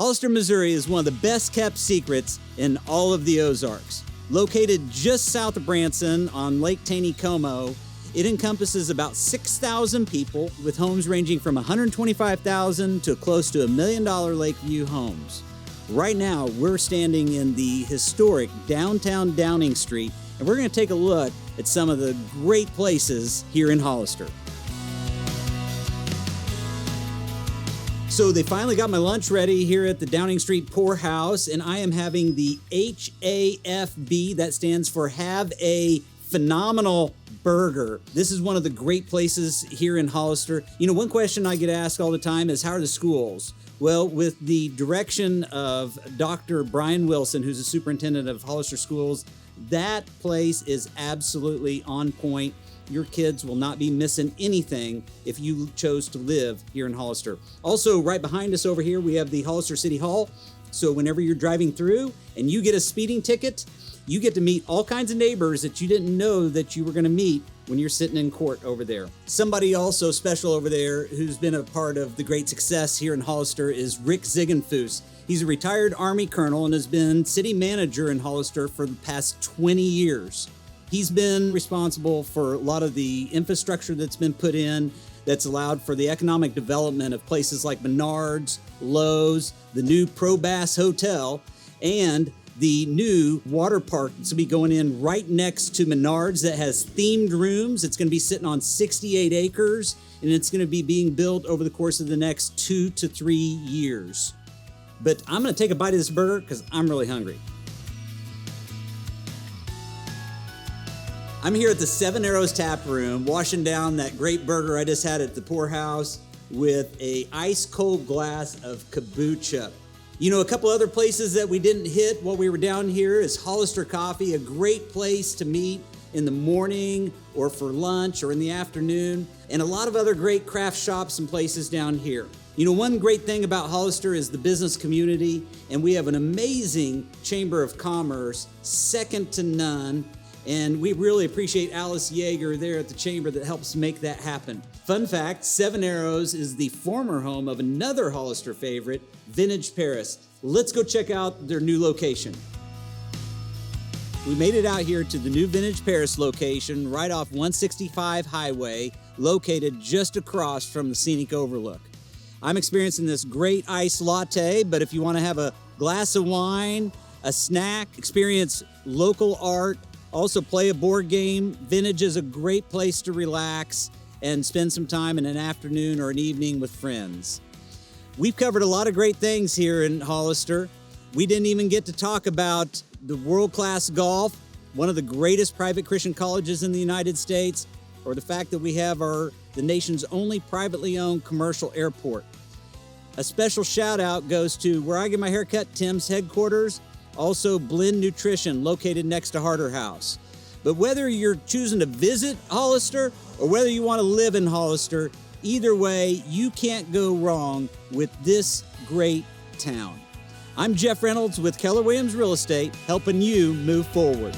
Hollister, Missouri is one of the best kept secrets in all of the Ozarks. Located just south of Branson on Lake Taneycomo, it encompasses about 6,000 people with homes ranging from $125,000 to close to $1 million Lakeview homes. Right now, we're standing in the historic downtown Downing Street, and we're going to take a look at some of the great places here in Hollister. So they finally got my lunch ready here at the Downing Street Poorhouse, and I am having the HAFB. That stands for Have a Phenomenal Burger. This is one of the great places here in Hollister. You know, one question I get asked all the time is, how are the schools? Well, with the direction of Dr. Brian Wilson, who's the superintendent of Hollister Schools, that place is absolutely on point. Your kids will not be missing anything if you chose to live here in Hollister. Also, right behind us over here, we have the Hollister City Hall. So whenever you're driving through and you get a speeding ticket, you get to meet all kinds of neighbors that you didn't know that you were going to meet when you're sitting in court over there. Somebody also special over there who's been a part of the great success here in Hollister is Rick Ziegenfuss. He's a retired Army colonel and has been city manager in Hollister for the past 20 years. He's been responsible for a lot of the infrastructure that's been put in that's allowed for the economic development of places like Menards, Lowe's, the new Pro Bass Hotel, and the new water park that's going to be going in right next to Menards that has themed rooms. It's going to be sitting on 68 acres, and it's going to be being built over the course of the next 2 to 3 years. But I'm going to take a bite of this burger because I'm really hungry. I'm here at the Seven Arrows Tap Room, washing down that great burger I just had at the Poorhouse with a ice cold glass of kombucha. You know, a couple other places that we didn't hit while we were down here is Hollister Coffee, a great place to meet in the morning or for lunch or in the afternoon, and a lot of other great craft shops and places down here. You know, one great thing about Hollister is the business community, and we have an amazing Chamber of Commerce, second to none. And we really appreciate Alice Yeager there at the Chamber that helps make that happen. Fun fact, Seven Arrows is the former home of another Hollister favorite, Vintage Paris. Let's go check out their new location. We made it out here to the new Vintage Paris location right off 165 Highway, located just across from the scenic overlook. I'm experiencing this great iced latte, but if you want to have a glass of wine, a snack, experience local art, also play a board game, Vintage is a great place to relax and spend some time in an afternoon or an evening with friends. We've covered a lot of great things here in Hollister. We didn't even get to talk about the world-class golf, one of the greatest private Christian colleges in the United States, or the fact that we have the nation's only privately owned commercial airport. A special shout out goes to where I get my hair cut, Tim's headquarters, also Blend Nutrition, located next to Harder House. But whether you're choosing to visit Hollister or whether you want to live in Hollister, either way, you can't go wrong with this great town. I'm Jeff Reynolds with Keller Williams Real Estate, helping you move forward.